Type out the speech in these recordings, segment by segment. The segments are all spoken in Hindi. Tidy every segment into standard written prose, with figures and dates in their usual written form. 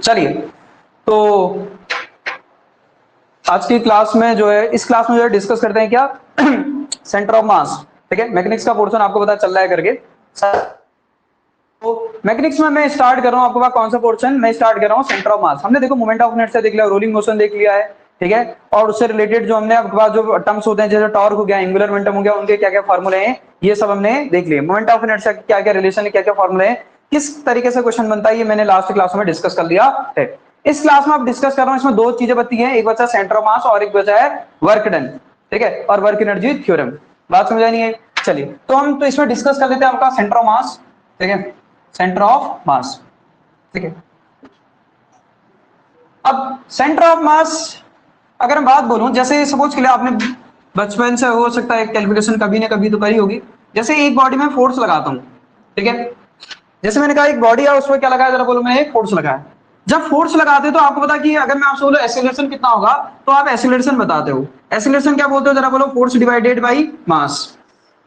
चलिए, तो आज की क्लास में जो है, इस क्लास में जो है डिस्कस करते हैं क्या सेंटर ऑफ मास। ठीक है, मैकेनिक्स का पोर्शन आपको पता चल रहा है करके। तो मैकेनिक्स में मैं स्टार्ट कर रहा हूं, आपके पास कौन सा पोर्शन मैं स्टार्ट कर रहा हूं, सेंटर ऑफ मास। हमने देखो मोमेंट ऑफ इनर्शिया देख लिया, रोलिंग मोशन देख लिया है, ठीक है, और उससे रिलेटेड जो हमने आपके पास जो टर्म्स होते हैं जैसे टॉर्क हो गया, एंगुलर मोमेंटम हो गया, उनके क्या क्या फॉर्मूले हैं ये सब हमने देख लिए। मोमेंट ऑफ इनर्शिया क्या क्या रिलेशन है, क्या क्या फॉर्मूले हैं, किस तरीके से क्वेश्चन बनता है, ये मैंने लास्ट क्लास में डिस्कस कर लिया है। इस क्लास में आप डिस्कस कर रहा हूं, इसमें दो चीजें बची हैं, एक बचा सेंटर ऑफ मास और एक बचा है वर्क डन, ठीक है, और वर्क एनर्जी थ्योरम। बात समझ नहीं है? चलिए, तो हम तो इसमें डिस्कस कर लेते हैं आपका सेंटर ऑफ मास, ठीक है, सेंटर ऑफ मास, ठीक है। अब सेंटर ऑफ मास अगर मैं बात बोलूं, जैसे सपोज के लिए आपने बचपन से हो सकता है कैलकुलेशन कभी ना कभी तो करी होगी, जैसे एक बॉडी में फोर्स लगाता हूं, ठीक है, जैसे मैंने कहा एक बॉडी है उसमें क्या लगाया, जरा बोलो, मैंने एक फोर्स लगाया। जब फोर्स लगाते तो आपको पता कि अगर मैं आपसे बोलो एक्सीलरेशन कितना होगा, तो आप एक्सीलरेशन बताते हो। एक्सीलरेशन क्या बोलते हो, जरा बोलो, फोर्स डिवाइडेड बाई मास।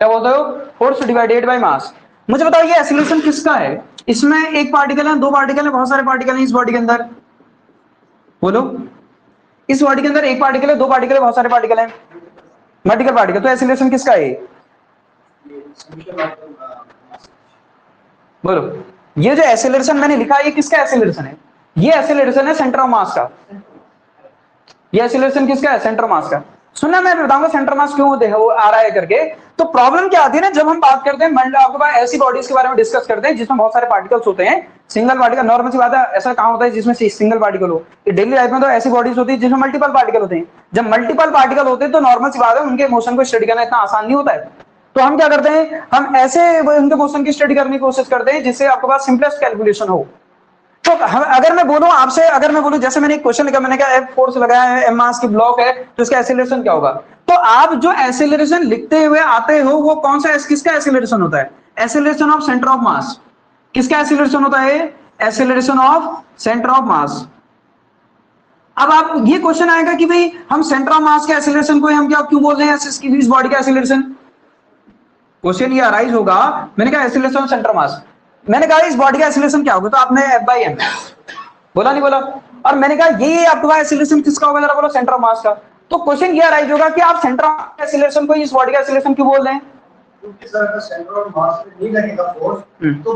क्या बोलते हो? Force divided by mass. मुझे बताओ ये एक्सीलरेशन किसका है? इसमें एक पार्टिकल है, दो पार्टिकल है, बहुत सारे पार्टिकल हैं इस बॉडी के अंदर, बोलो। इस बॉडी के अंदर एक पार्टिकल है, दो पार्टिकल है, बहुत सारे पार्टिकल हैं, मल्टीपल पार्टिकल, तो एक्सीलरेशन किसका है? बोलो, ये जो एक्सीलरेशन मैंने लिखा है ये किसका एक्सीलरेशन है? ये एक्सीलरेशन है सेंटर ऑफ मास का। ये एक्सीलरेशन किसका है? सेंटर ऑफ मास का। सुनना, मैं बताऊंगा सेंटर मास क्यों वो आ रहा है करके। तो प्रॉब्लम क्या आती है ना, जब हम बात करते हैं आपके पास ऐसी बॉडीज के बारे में डिस्कस करते हैं जिसमें बहुत सारे पार्टिकल्स होते हैं, सिंगल पार्टिकल, नॉर्मल सी बात है, ऐसा कहां होता है जिसमें सिंगल पार्टिकल हो? डेली लाइफ में तो ऐसी बॉडीज होती है जिसमें मल्टीपल पार्टिकल होते हैं। जब मल्टीपल पार्टिकल होते हैं तो नॉर्मल सी बात है, उनके मोशन को स्टडी करना इतना आसान नहीं होता है। तो हम क्या करते हैं, हम ऐसे उनके मोशन की स्टडी करने की कोशिश करते हैं जिससे आपके पास सिंपलेस्ट कैलकुलेशन हो। तो अगर मैं बोलूं आपसे, अगर मैं बोलूं जैसे मैंने एक क्वेश्चन लिखा, मैंने कहा एफ फोर्स लगाया है, एम मास की ब्लॉक है, तो इसका एक्सीलरेशन क्या होगा? तो आप जो एक्सीलरेशन लिखते हुए आते हो वो कौन सा, किसका एक्सीलरेशन होता है? एक्सीलरेशन ऑफ सेंटर ऑफ मास। किसका एक्सीलरेशन होता है? एक्सीलरेशन ऑफ सेंटर ऑफ मास। अब आप ये क्वेश्चन आएगा कि भाई हम सेंटर ऑफ मास के एक्सीलरेशन को हम क्या क्यों बोल रहे हैं इस बॉडी का एक्सीलरेशन? क्वेश्चन ये अराइज होगा, मैंने कहा एक्सीलरेशन ऑफ सेंटर ऑफ मास, मैंने कहा इस बॉडी का एक्सीलरेशन क्या होगा, तो आपने एफ बाई एम बोला, नहीं बोला? और मैंने कहा ये आपके पास एक्सीलरेशन किसका होगा, जरा बोलो, सेंटर ऑफ मास का। तो क्वेश्चन ये अराइज होगा कि आप सेंटर ऑफ एक्सीलरेशन को इस बॉडी का एक्सीलरेशन क्यों बोल रहे हैं? क्योंकि सर सेंटर ऑफ मास पे नहीं लगेगा फोर्स, तो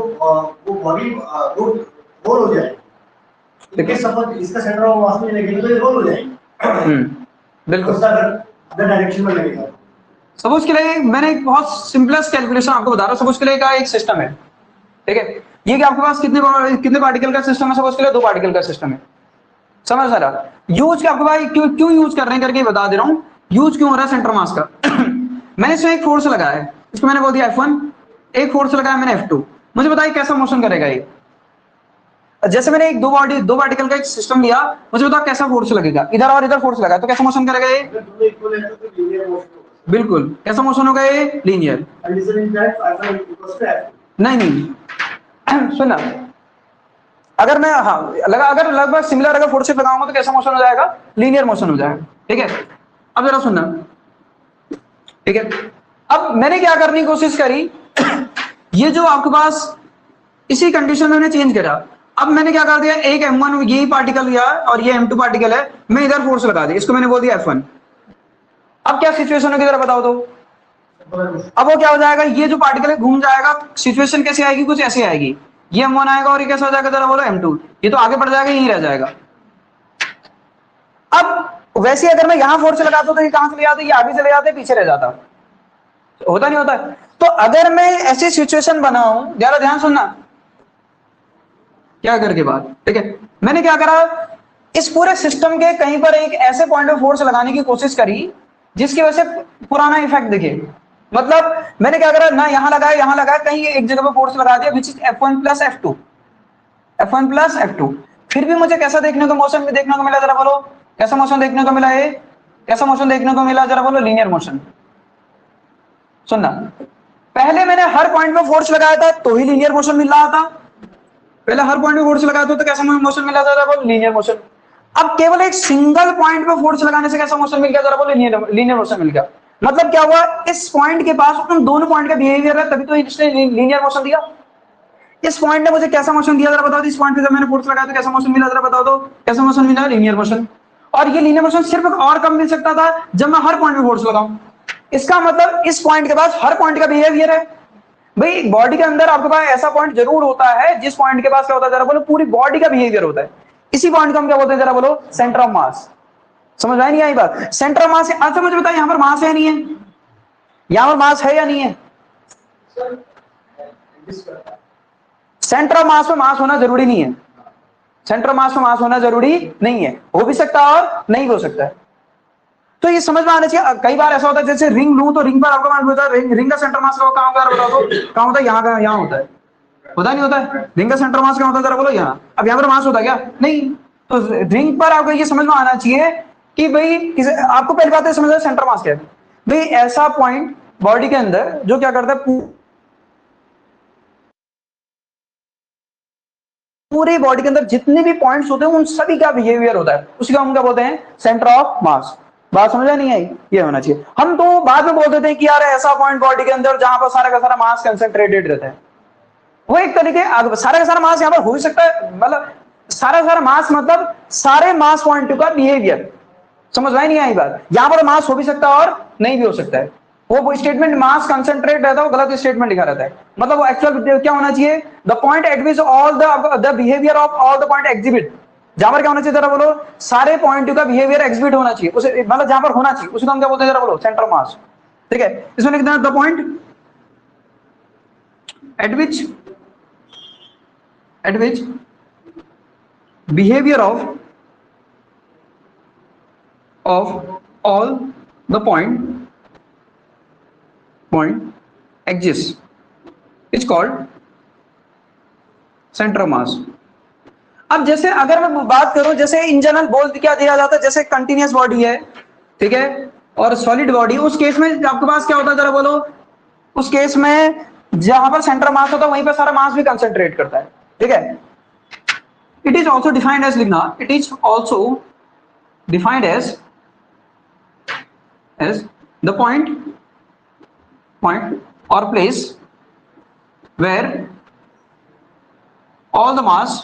वो बॉडी रोल हो जाएगी। देखिए सपोज इसका सेंटर ऑफ मास में लगेगा तो ये रोल हो जाएगी। बिल्कुल, अदर डायरेक्शन में लगेगा। सपोज के लिए मैंने एक बहुत सिंपलेस्ट कैलकुलेशन आपको बता रहा हूं। सपोज के लिए का एक सिस्टम है, ठीक है, ये कि आपके पास कितने पार्टिकल का सिस्टम है? सपोज के लिए दो पार्टिकल का सिस्टम है, समझ आ रहा? यूज क्या आपको भाई क्यों यूज कर रहे हैं करके बता दे रहा हूं, यूज क्यों हो रहा है सेंटर मास का। मैंने इसमें एक फोर्स लगाया है, इसको मैंने बोल दिया F1, एक फोर्स लगाया मैंने F2। मुझे बताइए कैसा मोशन करेगा ये? जैसे मैंने एक दो पार्टिकल का एक सिस्टम लिया, मुझे बताओ कैसा फोर्स लगेगा, इधर और इधर फोर्स लगा तो कैसा मोशन करेगा ये? बिल्कुल, कैसा मोशन होगा ये? लीनियर। नहीं सुनना, अगर मैं अगर लगभग सिमिलर अगर फोर्स लगाऊंगा तो कैसा मोशन हो जाएगा? लीनियर मोशन हो जाएगा, ठीक है। अब जरा सुनना, ठीक है, अब मैंने क्या करने की कोशिश करी ये जो आपके पास इसी कंडीशन में मैंने चेंज करा। अब मैंने क्या कर दिया, एक M1 यही पार्टिकल लिया और ये M2 पार्टिकल है, मैं इधर फोर्स लगा दिया, इसको मैंने बोल दिया F1। अब क्या सिचुएशन होगी जरा बताओ तो? अब वो क्या हो जाएगा, ये जो पार्टिकल है घूम जाएगा, सिचुएशन कैसी आएगी? कुछ ऐसी आएगी, ये M1 आएगा और ये कैसा हो जाएगा, जरा बोलो, M2। ये तो आगे बढ़ जाएगा, यहीं रह जाएगा। अब वैसे अगर मैं यहां फोर्स लगाता तो ये कहां चले जाते? ये आगे चले जाते, पीछे रह जाता, होता नहीं होता? तो अगर मैं ऐसी सिचुएशन बनाऊं, जरा ध्यान सुनना क्या करके बात, ठीक है, मैंने क्या करा, इस पूरे सिस्टम के कहीं पर एक ऐसे पॉइंट पे फोर्स लगाने की कोशिश करी जिसकी वजह से पुराना इफेक्ट दिखे। मतलब मैंने क्या करा, ना यहां लगाया, कहीं एक जगह पे फोर्स लगा दिया, which is F1 plus F2, F1 plus F2। फिर भी मुझे कैसा देखने को मोशन में देखने को मिला, जरा बोलो, कैसा मोशन देखने को मिला? है कैसा मोशन देखने को मिला, जरा बोलो? Linear motion. सुनना, पहले मैंने हर पॉइंट पे फोर्स लगाया था तो ही लीनियर मोशन मिल रहा था, पहले हर पॉइंट पे फोर्स लगाया था तो कैसा मोशन मिल रहा था, बोलो, लीनियर मोशन। अब केवल एक सिंगल पॉइंट पे फोर्स लगाने से कैसा मोशन मिल गया, जरा बोलो? लीनियर मोशन मिल गया। मतलब क्या हुआ, इस पॉइंट के पास उन दोनों पॉइंट का बिहेवियर है, तभी तो इसने लीनियर मोशन दिया। इस पॉइंट ने मुझे कैसा मोशन दिया, जरा बताओ। इस पॉइंट पे जब मैंने फोर्स लगाया तो कैसा मोशन मिला, जरा बताओ तो। कैसा मोशन मिला? Linear motion. और ये लीनियर मोशन सिर्फ और कब मिल सकता था? जब मैं हर पॉइंट पे फोर्स लगाऊं। इसका मतलब इस पॉइंट के पास हर पॉइंट का बिहेवियर है। भाई बॉडी के अंदर आपके पास ऐसा पॉइंट जरूर होता है जिस पॉइंट के पास क्या होता है, जरा बोलो, पूरी बॉडी का बिहेवियर होता है। इसी पॉइंट को हम क्या बोलते हैं, जरा बोलो? सेंटर ऑफ मास। समझ आई नहीं आई बात? सेंटर ऑफ मास। अच्छा मुझे बताओ, यहां पर मास है नहीं है? यहां पर मास है या नहीं है? सेंटर ऑफ मास में मास होना जरूरी नहीं है। सेंटर ऑफ मास में मास होना जरूरी नहीं है, हो भी सकता है और नहीं भी हो सकता है। तो ये समझ में आना चाहिए। कई बार ऐसा होता है जैसे रिंग लूं तो रिंग पर आपका मास होता है, रिंग का सेंटर मास कहां होगा बताओ तो? कहां होता है? यहाँ का, यहाँ होता है। होता नहीं होता है? रिंग का सेंटर मास कहां होता है, जरा बोलो? यहाँ। अब यहाँ पर मास होता है क्या? नहीं। तो रिंग पर आपको ये समझ में आना चाहिए कि भाई आपको पहली बात है समझ सेंटर मास क्या है। भाई ऐसा पॉइंट बॉडी के अंदर जो क्या करता है, पूरी बॉडी के अंदर जितने भी पॉइंट्स होते हैं उन सभी का बिहेवियर होता है, उसी को हम क्या बोलते हैं? सेंटर ऑफ मास। बात समझ नहीं आई? ये होना चाहिए। हम तो बाद में बोल देते हैं कि यार ऐसा पॉइंट बॉडी के अंदर जहां पर सारा का सारा मास कंसेंट्रेटेड रहता है, वो एक तरीके सारा का सारा मास यहां पर हो भी सकता है। मतलब सारा का सारा मास मतलब सारे मास पॉइंट का बिहेवियर। समझ में नहीं आई बात? यहां पर मास हो भी सकता है और नहीं भी हो सकता है। वो स्टेटमेंट मास कंसेंट्रेट रहता है, वो गलत स्टेटमेंट लिखा रहता है। मतलब वो एक्चुअल क्या होना चाहिए? The point eight which all the behaviour of all the point exhibit. जहां पर क्या होना चाहिए, जरा बोलो? सारे पॉइंट का बिहेवियर एग्जिबिट होना चाहिए, उसे मतलब जहां पर होना चाहिए उसी को हम क्या बोलते हैं, जरा बोलो? Centre mass. ठीक है, इसमें लिख देना the point eight which behaviour of all the point exists is called center of mass। अब जैसे अगर मैं बात करूं, जैसे इन जनरल बोल क्या दिया जाता है, जैसे कंटिन्यूअस बॉडी है, ठीक है, और सॉलिड बॉडी, उस केस में आपके पास क्या होता है, जरा बोलो? उस केस में जहां पर सेंटर मास होता है वहीं पर सारा मास भी कंसेंट्रेट करता है। ठीक है, it is also defined as, लिखना, it is also defined as the point or place where all the mass।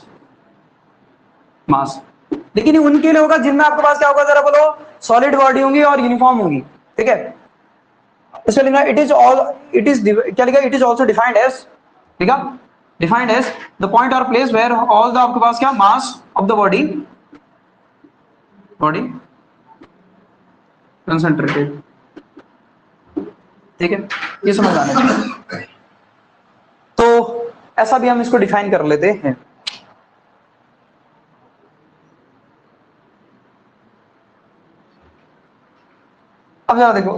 लेकिन उनके लिए होगा जिनमें आपके पास क्या होगा, जरा बोलो? सॉलिड बॉडी होंगी और यूनिफॉर्म होंगी। ठीक है, इसमें लिखना इट इज क्या लिखा? It is also defined as, ठीक है, डिफाइंड एज द पॉइंट और प्लेस वेयर ऑल द आपके पास क्या mass of the body concentrated. ठीक है, ये समझ आना चाहिए। तो ऐसा भी हम इसको डिफाइन कर लेते हैं। अब जरा देखो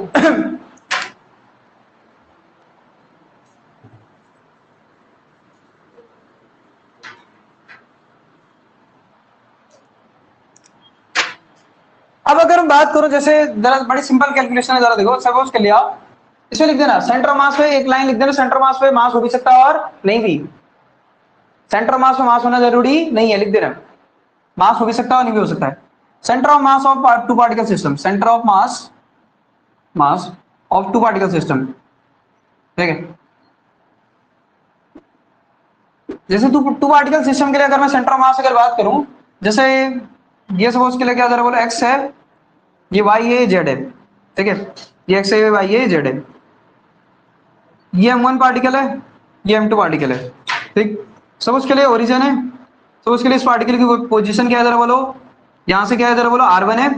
अब अगर हम बात करो, जैसे जरा बड़ी सिंपल कैलकुलेशन है, जरा देखो। सपोज कर लिया, इसमें लिख देना सेंटर मास पे, एक लाइन लिख देना, सेंटर मास पे मास हो भी सकता है और नहीं भी। सेंटर मास में मास होना जरूरी नहीं है, लिख देना। मास हो भी सकता है और नहीं भी हो सकता है। Centre of mass of two particle system, centre of mass of two particle system. ठीक है, जैसे टू पार्टिकल सिस्टम के लिए अगर मैं सेंटर ऑफ मास अगर बात करूं, जैसे ये सपोज के लिए क्या, जरा बोलो? एक्स है, ये वाई है, जेड है। ठीक है, ये एक्स है, वाई है, जेड है। ये M1 पार्टिकल है, ये M2 पार्टिकल है। ठीक, सपोज के लिए ओरिजिन है, सपोज के लिए इस पार्टिकल की पोजीशन क्या है, जरा बोलो? यहां से क्या है, जरा बोलो? R1 है।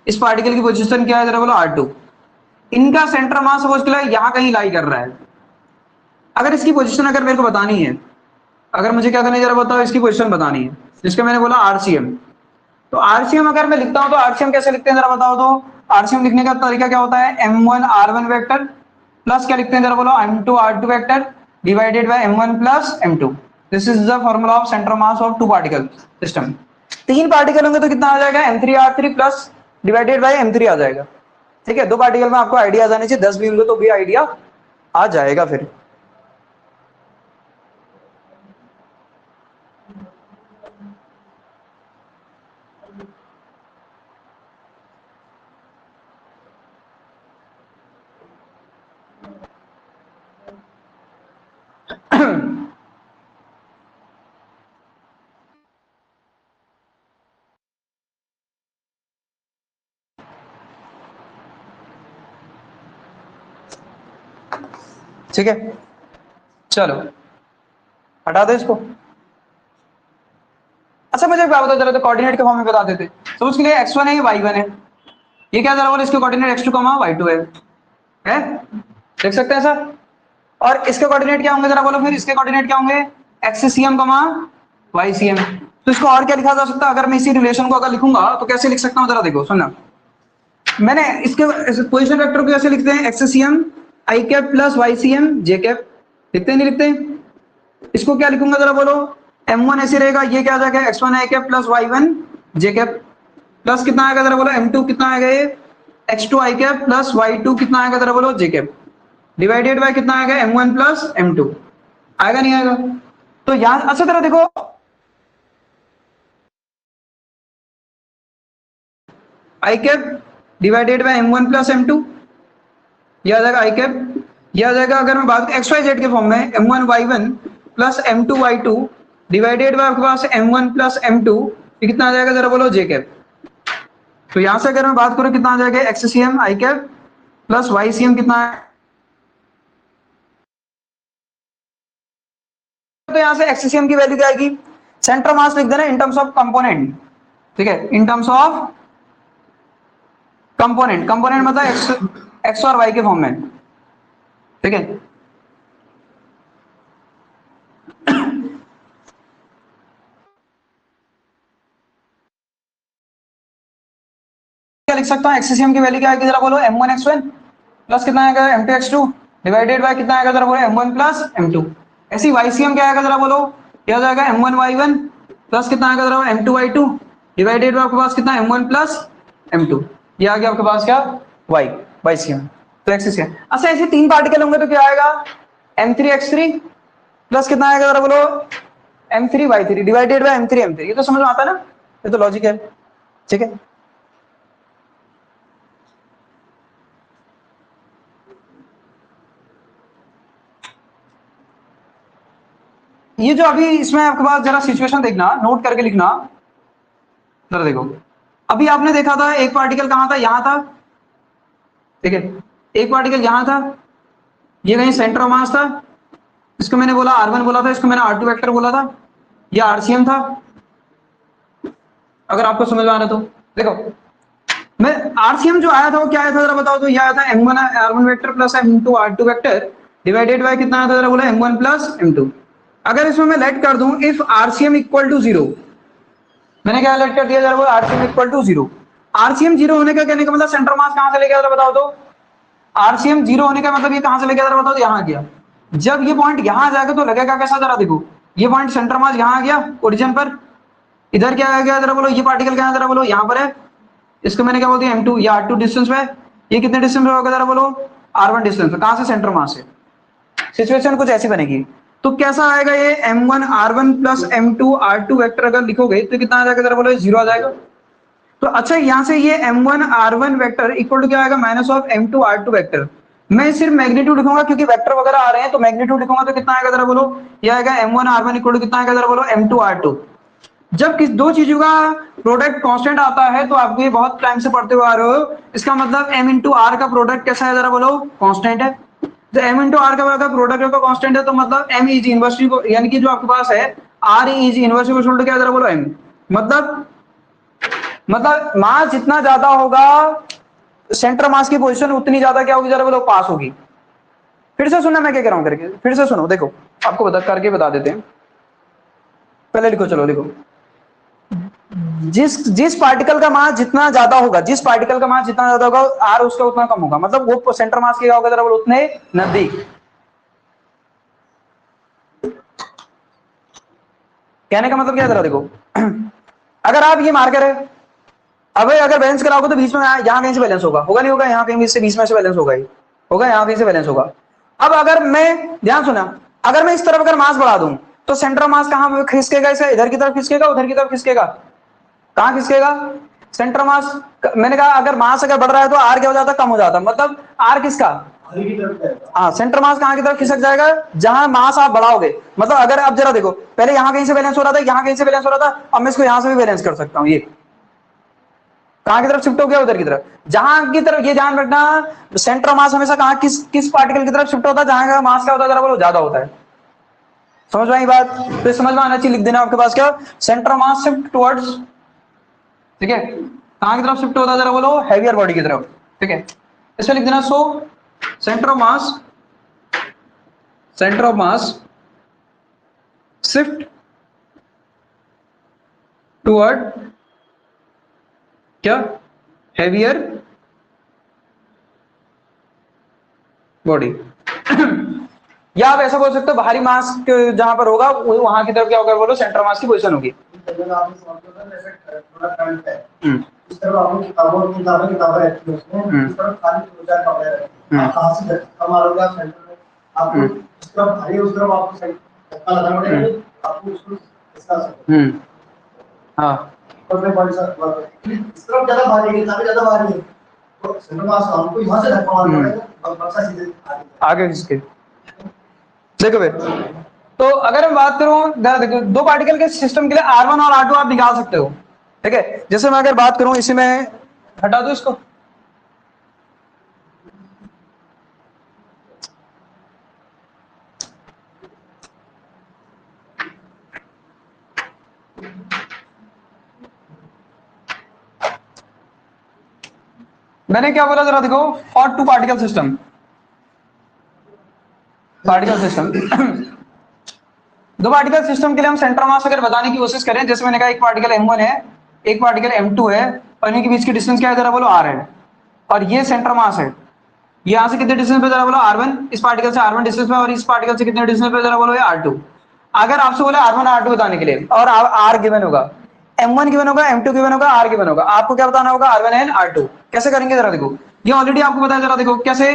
इस पार्टिकल की पोजीशन क्या है, जरा बोलो? R2। इनका सेंटर मास सपोज के लिए यहां कहीं लाई कर रहा है। अगर इसकी पोजीशन अगर मेरे को बतानी है, अगर मुझे क्या करना है, जरा बताओ? इसकी पोजीशन बतानी है, जिसका मैंने बोला RCM। तो RCM अगर मैं लिखता हूं तो RCM कैसे लिखते हैं, जरा बताओ तो? RCM लिखने का तरीका क्या होता है? M1 R1 वेक्टर प्लस क्या लिखते हैं, जरा बोलो? M2 R2 vector divided by M1 plus M2। This is the formula of centre mass of two particle system. तीन पार्टिकल होंगे तो कितना आ जाएगा? M3 R3 plus divided by M3 आ जाएगा। ठीक है, दो पार्टिकल में आपको आइडिया आ जाने चाहिए, 10 भी होंगे तो भी आइडिया आ जाएगा फिर। ठीक है, चलो हटा दे इसको। अच्छा मुझे क्या बता, चलो तो कोऑर्डिनेट के फॉर्म में बता देते। तो उसके लिए x1 है, ये y1 है, ये क्या जरा बोलो, इसके कोऑर्डिनेट x2, y2 है, देख सकते हैं सर। और इसके कोऑर्डिनेट क्या होंगे जरा बोलो, फिर इसके कोऑर्डिनेट क्या होंगे, XCM, YCM। तो इसको और क्या लिखा जा सकता है, अगर मैं इसी रिलेशन को अगर लिखूंगा तो कैसे लिख सकता हूँ, जरा देखो सुनना। मैंने इसके पोजीशन वेक्टर को कैसे लिखते हैं, XCM I cap plus YCM J cap, लिखते हैं नहीं लिखते। इसको क्या लिखूंगा जरा बोलो, M1 ऐसे रहेगा, ये क्या आ जाएगा, X1 I cap plus Y1 J cap, plus कितना आएगा जरा बोलो, M2 कितना आएगा, ये X2 I cap plus Y2 कितना आएगा जरा बोलो, J कैप, डिवाइडेड बाय कितना आएगा, M1 प्लस M2, आएगा नहीं आएगा। तो यहां अच्छा तरह देखो, I cap divided by M1 plus M2, यह आ जाएगा I कैप, यह आ जाएगा अगर मैं बात XYZ के फॉर्म में M1 Y1 plus M2 Y2 divided by आपके पास M1 प्लस M2, ये कितना आ जाएगा जरा बोलो, J कैप। तो यहां से अगर मैं बात करूं कितना आ जाएगा, XCM I cap plus YCM कितना है, तो यहां से XCM की वैल्यू क्या आएगी, सेंटर मास लिख देना इन टर्म्स ऑफ कंपोनेंट, ठीक है, in terms of component, component मतलब एक्स और वाई के फॉर्म में, ठीक है। क्या लिख सकता हूं, XCM की वैल्यू क्या आएगी जरा बोलो, M1 X1 प्लस कितना आएगा, M2 X2 डिवाइडेड बाय कितना आएगा जरा बोलो, M1 प्लस M2। ऐसी YCM क्या आएगा जरा बोलो, क्या हो जाएगा, M1 Y1 प्लस कितना आएगा जरा, M2 Y2 डिवाइडेड बाय आपके पास कितना, M1 प्लस M2, ये आ गया आपके पास क्या, YCM। तो XCM, अच्छा ऐसे तीन पार्टिकल होंगे तो क्या आएगा, M3 X3 प्लस कितना आएगा जरा बोलो, M3 Y3 divided by M3 M3, ये तो समझ में आता है ना, ये तो लॉजिक है, ठीक है। ये जो अभी इसमें आपके पास जरा सिचुएशन देखना, नोट करके लिखना, जरा देखो। अभी आपने देखा था एक पार्टिकल कहां था, यहां था, ठीक है, एक पार्टिकल यहां था, ये कहीं सेंटर ऑफ मास था, इसको मैंने बोला R1 बोला था, इसको मैंने R2 वेक्टर बोला था, ये RCM था, अगर आपको समझ में आ रहा तो देखो। मैं RCM जो आया था वो क्या आया था जरा बताओ, तो ये आया था M1 R1 vector plus M2 R2 vector divided bye कितना आया था जरा बोला, M1 प्लस M2। अगर इसमें मैं लेट कर दूं इफ RCM इक्वल टू 0, मैंने क्या लेट कर दिया जरा बोलो, RCM इक्वल टू 0। RCM 0 होने का कहने का मतलब सेंटर मास कहां से लेके जरा बताओ तो, RCM 0 होने का मतलब ये कहां से लेके जरा बताओ, यहां गया। जब ये पॉइंट यहां आ जाएगा तो लगेगा कैसा जरा देखो, ये पॉइंट सेंटर मास यहां आ गया ओरिजिन पर, इधर क्या आ गया जरा बोलो, ये पार्टिकल क्या है जरा बोलो, यहां पर है, इसको मैंने क्या बोल दिया M2, या R2 डिस्टेंस पे, ये कितने डिस्टेंस पे होगा जरा बोलो, R1 डिस्टेंस पे, कहां से, सेंटर मास से। सिचुएशन कुछ ऐसी बनेगी, तो कैसा आएगा ये M1 R1 plus M2 R2 vector अगर लिखोगे तो कितना आ जाएगा जरा बोलो, 0 आ जाएगा। तो अच्छा यहां से ये M1 R1 vector equal to क्या आएगा, minus of M2 R2 vector. मैं सिर्फ मैग्नीट्यूड लिखूंगा क्योंकि वेक्टर वगैरह आ रहे हैं, तो मैग्नीट्यूड लिखूंगा तो कितना आएगा जरा बोलो, ये आएगा M1 R1 इक्वल टू कितना आएगा जरा बोलो, M2 R2। जब किस दो चीजों का प्रोडक्ट कांस्टेंट आता है तो आपको ये बहुत टाइम से पढ़ते हुए आ रहे हो, इसका मतलब M इंटू आर का प्रोडक्ट कैसा है जरा बोलो, कांस्टेंट है। तो M इंटू आर का प्रोडक्ट का कांस्टेंट है तो मतलब M इज इनवर्सली, यानी कि जो आपके पास है R is inversely equal to क्या जरा बोलो, M। मतलब मास जितना ज्यादा होगा सेंटर मास की पोजीशन उतनी ज्यादा क्या होगी जरा बोलो, पास होगी। फिर से सुनना मैं क्या कह रहा हूं करके, फिर से सुनो, देखो आपको करके बता देते हैं, पहले लिखो, चलो लिखो। जिस पार्टिकल का मास जितना ज्यादा होगा, जिस पार्टिकल का मास जितना ज्यादा होगा आर उसका उतना कम होगा, मतलब वो सेंटर मास क्या होगा जरा बोलो, उतने नजदीक। कहने का मतलब क्या जरा देखो, अगर आप ये मार्कर है, अब अगर बैलेंस कराओगे तो बीच में यहाँ कहीं से बैलेंस होगा नहीं होगा, यहाँ कहीं से बीच में से बैलेंस होगा ही होगा, यहाँ कहीं से बैलेंस होगा। अब अगर मैं ध्यान सुना, अगर मैं इस तरफ अगर मास बढ़ा दूं तो सेंटर मास कहां खिसकेगा, इसे इधर की तरफ खिसकेगा, उधर की तरफ खिसकेगा, कहां खिसकेगा, सेंटर मास। मैंने कहा अगर मास अगर बढ़ रहा है तो आर क्या हो जाता, कम हो जाता, मतलब आर किसका, हाँ सेंटर मास कहां की तरफ खिसक जाएगा, जहां मास आप बढ़ाओगे। मतलब अगर अब जरा देखो, पहले यहां कहीं से बैलेंस हो रहा था, यहां कहीं से बैलेंस हो रहा था, अब मैं इसको यहां से भी बैलेंस कर सकता हूं, ये कहां की तरफ शिफ्ट हो गया, उधर की तरफ। जहां की तरफ, ये ध्यान रखना, सेंटर ऑफ मास हमेशा कहां, किस पार्टिकल की तरफ शिफ्ट होता है, जहां का मास क्या होता है जरा बोलो, ज्यादा होता है। समझ में आई बात? तो समझ में आना चाहिए, लिख देना आपके पास क्या, centre of mass shift towards, ठीक है, कहां की तरफ शिफ्ट होता है जरा बोलो, हैवियर बॉडी की तरफ, ठीक है। इसमें लिख देना, so centre of mass shift toward क्या, हैवियर बॉडी। या आप ऐसा बोल सकते हो, भारी मास जहां पर होगा वहां की तरफ क्या होगा बोलो, सेंटर मास की पोजीशन होगी। थोड़ा करंट है, इस तरफ आपको किताबें रहती है, उसमें इस तरफ खाली 2-4 कपड़े रहते हैं, आप कहां से धक्का मारोगे सेंटर में, आपको इस तरफ भारी, उस तरफ आपको सही धक्का लगाना पड़ेगा, आपको उसको इसका हाँ और मैं बड़ी सा इस तरफ ज्यादा भारी है, किताबें ज्यादा भारी है, तो सेंटर मास हमको यहां से धक्का मारना पड़ेगा और बक्सा सीधे आगे खिसके। देखो भाई, तो अगर मैं बात करूं, दो पार्टिकल के सिस्टम के लिए R1 और R2 आप निकाल सकते हो, ठीक है। जैसे मैं अगर बात करूं, इसी में हटा दो इसको, मैंने क्या बोला जरा देखो, फॉर टू पार्टिकल सिस्टम, दो पार्टिकल सिस्टम के लिए हम सेंटर मास अगर बताने की कोशिश करें, जैसे मैंने कहा एक पार्टिकल M1 है, एक पार्टिकल M2 है, और इनके बीच की डिस्टेंस क्या है जरा बोलो, R है, और ये सेंटर मास है। यहां से कितने डिस्टेंस पे जरा बोलो, R1, इस पार्टिकल से R1 डिस्टेंस पे, और इस पार्टिकल से कितने डिस्टेंस पे जरा बोलो, ये R2। अगर आपसे बोले R1 R2 बताने के लिए, और R गिवन होगा, M1 गिवन होगा, M2 गिवन होगा, R गिवन होगा, आपको क्या बताना होगा, R1 एंड R2। कैसे करेंगे जरा देखो, ये ऑलरेडी आपको पता है, जरा देखो कैसे।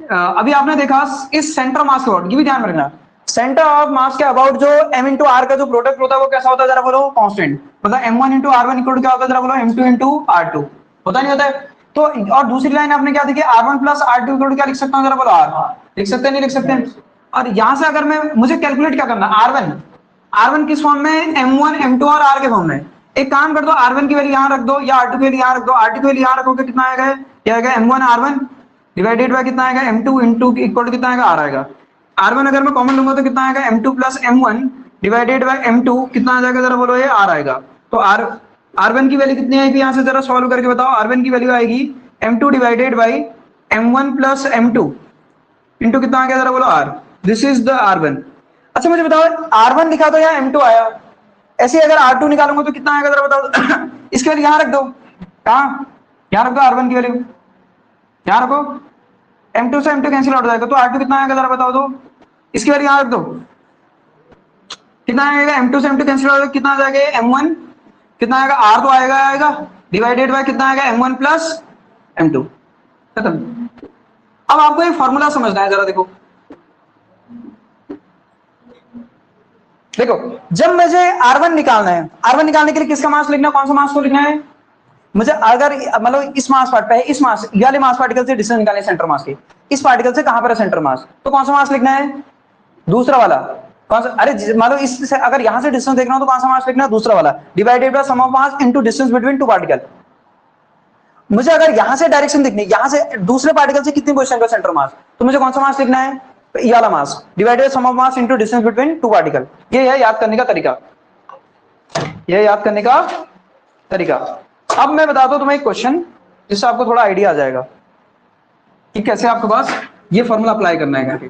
अभी आपने देखा इस सेंटर मास के अबाउट, ये भी ध्यान रखना, सेंटर ऑफ मास के अबाउट जो M इंटू R का जो प्रोडक्ट होता है वो कैसा होता है जरा बोलो, कांस्टेंट। मतलब M1 इंटू R1 इक्वल क्या होता है जरा बोलो, M2 इंटू R2, होता नहीं होता है। तो और दूसरी लाइन आपने क्या देखी, R1 प्लस R2 इक्वल क्या लिख सकता हूँ जरा बोलो, R लिख सकते हैं, नहीं लिख सकते हैं। और यहां से अगर मैं, मुझे कैलकुलेट क्या करना, R1 किस फॉर्म में, M1 M2 और R के फॉर्म में। एक काम कर दो, R1 की वैल्यू यहां रख दो, या R2 की वैल्यू यहां रख दो, R2 की वैल्यू यहां रखोगे कितना आएगा, क्या आएगा, M1 R1 डिवाइडेड बाय कितना आएगा, M2 इंटू इक्वल कितना आएगा, R आएगा। R1 अगर मैं कॉमन लूंगा तो कितना आएगा, M2 plus M1 divided by M2 कितना आ जाएगा जरा बोलो, ये R आएगा। तो R1 की वैल्यू कितनी आएगी, यहां से जरा सॉल्व करके बताओ। R1 की वैल्यू आएगी M2 divided by M1 plus M2 into कितना आ गया जरा बोलो, R। This is the R1। अच्छा मुझे बताओ, R1 लिखा तो यहाँ M2 आया, ऐसे अगर R2 निकालूंगा तो कितना आएगा जरा बताओ। इसकी वैल्यू यहां रख दो, कहां, यहां रख दो, R1 की वैल्यू यहां रखो, M2 से M2 कैंसिल आउट हो जाएगा, तो R2 कितना आएगा जरा बताओ तो, इसकी वैल्यू यहां रख दो, कितना आएगा, M2 से M2 कैंसिल आउट, कितना आ जाएगा, M1 कितना आएगा, R तो आएगा डिवाइडेड बाय कितना आएगा, M1 प्लस M2, खत्म। अब आपको एक फॉर्मूला समझना है, जरा देखो जब मुझे R1 निकालना है, R1 निकालने के लिए किसका मास लिखना है, कौन सा मास को लिखना है मुझे, अगर मतलब इस मास पार्ट पे है, इस मास वाले मास पार्टिकल से डिस्टेंस निकालने सेंटर मास की, इस पार्टिकल से कहां पर है सेंटर मास, तो कौन सा मास लिखना है, दूसरा वाला। कौन सा, अरे मान लो इस अगर यहां से डिस्टेंस देखना हो तो कौन सा मास लिखना है, दूसरा वाला, divided by sum of mass into distance between two particle. मुझे अगर यहां से डायरेक्शन देखनी है, यहां से दूसरे पार्टिकल से कितनी पोजीशन का सेंटर मास, तो मुझे कौन सा मास लिखना है, ये वाला mass, divided sum of mass into distance between two particle. ये है याद करने का तरीका, ये याद करने का तरीका। अब मैं बताता हूं तुम्हें एक क्वेश्चन, जिससे आपको थोड़ा आइडिया आ जाएगा कि कैसे आपके पास ये फॉर्मूला अप्लाई करना है करके।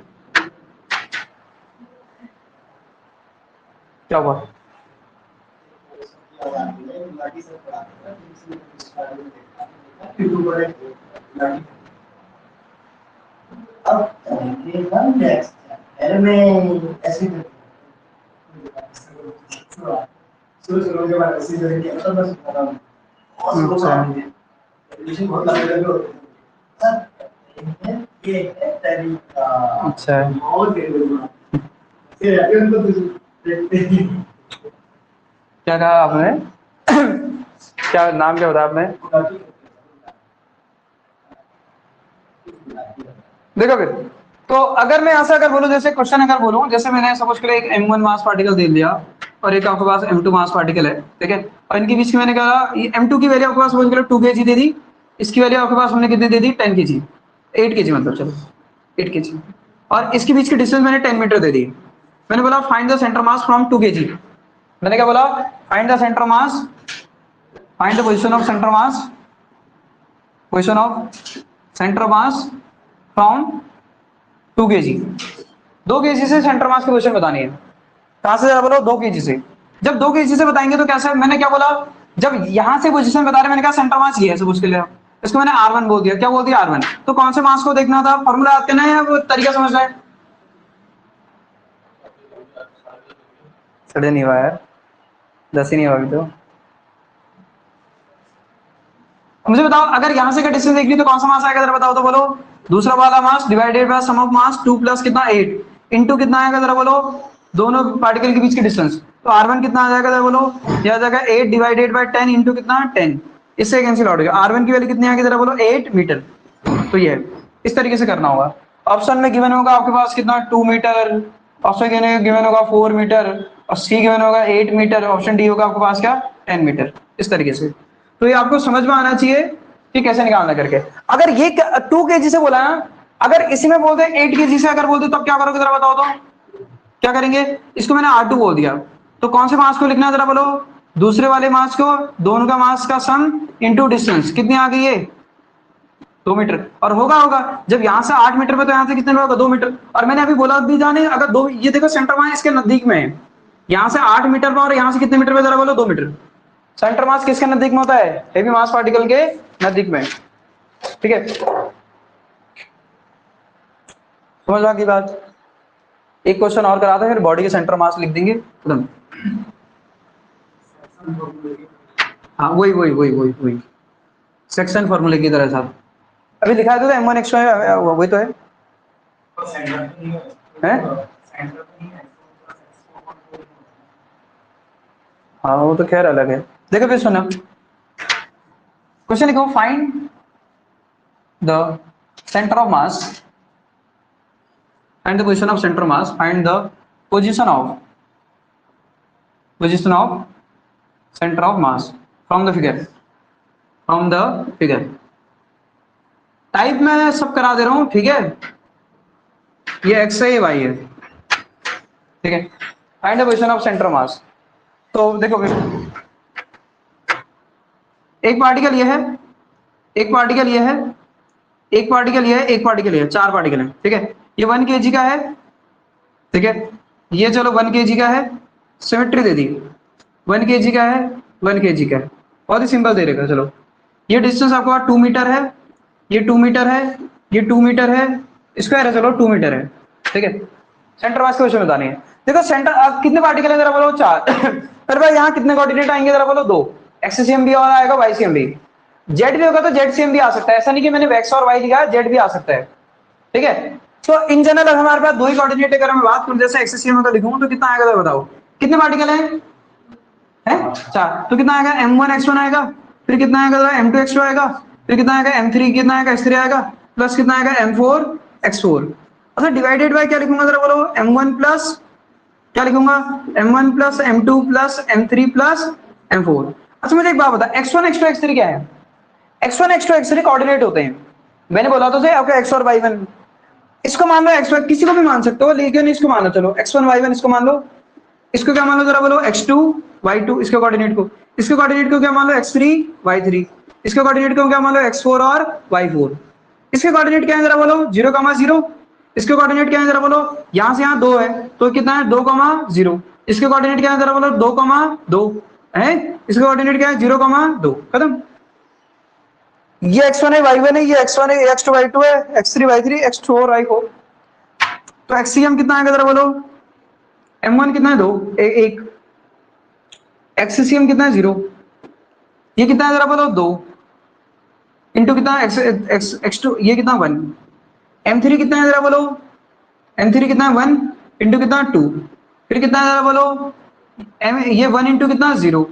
क्या हुआ, अब नेक्स्ट में ऐसे शुरू के बाद ऐसे करेंगे, तो बस बता दूं बहुत अलग होता है ये है तरीका। अच्छा और फिर क्या कहा आपने, क्या नाम क्या बताया आपने, देखो फिर, तो अगर मैं ऐसा अगर बोलूं, जैसे क्वेश्चन अगर बोलूं, जैसे मैंने सपोज करें एक M1 मास पार्टिकल दे दिया, और एक आपके पास M2 मास पार्टिकल है, ठीक है, और इनके बीच की मैंने कहा ये M2 की वैल्यू आपके पास 2 kg दे दी, इसकी वैल्यू आपके पास हमने कितनी दे दी 10 kg, 8 kg मतलब, चलो 8 kg, और इसके बीच की डिस्टेंस मैंने 10 मीटर दे दी। मैंने बोला find the centre mass from 2 kg, मैंने क्या बोला, find the centre mass, find the position of centre mass, position of centre mass from 2 kg, 2 kg से सेंटर मास की पोजीशन बतानी है। कहां से जरा बोलो, 2 kg से। जब 2 kg से बताएंगे तो कैसे, मैंने क्या बोला, जब यहां से पोजीशन बता रहे, मैंने कहा सेंटर मास ये है, सपोज के लिए इसको मैंने R1 बोल दिया, क्या बोल दिया R1, तो कौन से मास को देखना था, फॉर्मूला याद करना है या वो तरीका समझना है? सड़े नहीं हुआ यार, 10 ही नहीं हुआ अभी तो। मुझे बताओ अगर यहां से का डिस्टेंस देखनी तो कौन सा मास आएगा, जरा बताओ तो बोलो, दूसरा वाला mass divided by sum of mass 2 plus कितना 8 इनटू कितना आएगा, जरा बोलो, दोनों पार्टिकल के बीच की डिस्टेंस, तो R1 कितना आ जाएगा, जरा बोलो, यह आ जाएगा 8 डिवाइडेड बाय 10 इनटू कितना 10, इससे कैंसिल आउट हो गया, R1 की वैल्यू कितनी आ गई, जरा बोलो 8 मीटर। तो ये इस तरीके से करना होगा। ऑप्शन में गिवन होगा आपके पास कितना 2 मीटर, ऑप्शन गिवन होगा 4 मीटर, और सी गिवन होगा 8 मीटर, ऑप्शन डी होगा आपके पास क्या 10 मीटर, इस तरीके से। तो ये आपको समझ में आना चाहिए कि कैसे निकालना करके। अगर ये 2 kg से बोला ना, अगर इसी में बोलते 8 kg से अगर बोलते तब क्या करोगे, जरा बताओ तो क्या करेंगे, इसको मैंने R2 बोल दिया, तो कौन से मास को लिखना है, जरा बोलो, दूसरे वाले मास को, दोनों का मास का सम इनटू डिस्टेंस, कितनी आ गई है 2 मीटर, और होगा जब यहां से 8 मीटर पे तो यहां से कितने में होगा 2 मीटर, और मैंने अभी बोला भी जाने अगर 2, ये देखो सेंटर मास इसके नजदीक में है, यहां से 8 मीटर पे और यहां से कितने मीटर पे, जरा बोलो 2 मीटर, सेंटर मास किसके नजदीक में होता है, हेवी मास पार्टिकल के नजदीक में, ठीक है, समझ में की बात। एक क्वेश्चन और करा था, फिर बॉडी के सेंटर मास लिख देंगे तुरंत। हाँ वही सेक्शन फॉर्मूले की तरह साहब, अभी लिखा है तो M1 X1 वही तो है, हाँ वो तो खैर अलग है। देखो फिर सुनो क्वेश्चन, लिखो find the centre of mass, find the position of center mass, find the position of center of mass from the figure, type मैं सब करा दे रहा हूं, ठीक है, ये x है ये y है, ठीक है, find the position of centre मास। तो देखो फिर एक पार्टिकल ये है, एक पार्टिकल ये है, एक पार्टिकल ये है, एक पार्टिकल ये है, 4 पार्टिकल है, ठीक है, ये 1 kg का है, ठीक है, ये चलो 1 kg का है, सिमेट्री दे दी, 1 kg का है, 1 kg का है, बहुत ही सिंपल दे रहेगा। चलो ये डिस्टेंस आपको 2 मीटर है, ये 2 मीटर है, ये 2 मीटर है, स्क्वायर है, चलो 2 मीटर है, ठीक है, सेंटर मास के क्वेश्चन बतानी है। देखो सेंटर अब कितने पार्टिकल है, जरा बोलो 4 फिर भाई यहाँ कितने कोऑर्डिनेट आएंगे, जरा बोलो 2, एक्ससीएम भी और आएगा वाईसीएम भी, जेड भी होगा तो जेड-सीएम भी आ सकता है, ऐसा नहीं कि मैंने एक्स और वाई लिखा है, जेड भी आ सकता है, ठीक है। तो इन जनरल अगर हमारे पास 2 ही कोऑर्डिनेट अगर मैं बात करूं, जैसे एक्ससीएम अगर लिखूं तो कितना आएगा, जरा बताओ, कितने पार्टिकल हैं, 4, तो कितना आएगा M1 X1 आएगा, फिर कितना आएगा M2 X2 आएगा, फिर कितना आएगा M3, कितना आएगा X3 आएगा, प्लस कितना आएगा M4 X4। अच्छा डिवाइडेड बाय क्या लिखूंगा, जरा बोलो, M1 प्लस क्या लिखूंगा, M1 plus M2 plus M3 plus M4। अच्छा मुझे एक बात बता, X1 X2 X3 क्या है, X1 X2 X3 कोऑर्डिनेट होते हैं, मैंने बोला तो सही आपका X और Y1, इसको मान लो X1, किसी को भी मान सकते हो लेकिन इसको मान लो, चलो X1 Y1 इसको मान लो, इसको क्या मान लो, जरा बोलो X2 Y2, इसके कोऑर्डिनेट को, इसके कोऑर्डिनेट को क्या मान लो X3 Y3, इसके कोऑर्डिनेट को क्या मान लो X4 और Y4, इसके कोऑर्डिनेट क्या है, जरा बोलो 0,0, इसके कोऑर्डिनेट क्या है, जरा बोलो, यहां से यहां 2 है तो कितना है 2,0, इसके कोऑर्डिनेट क्या है, जरा बोलो 2,2 है, इसके कोऑर्डिनेट क्या है 0,2, खत्म। ये X1 है Y1 है, ये X1 है, X2 Y2 है, X3 Y3, X4 Y4, तो XCM कितना आएगा, जरा बोलो, M1 कितना है 2 1, XCM कितना है 0, ये कितना है, जरा बोलो 2 इंटू कितना X2, ये कितना 1, M3 कितना है, जरा बोलो, M3 कितना है 1 इंटू कितना 2, फिर कितना है, जरा बोलो, ये 1 इंटू कितना 0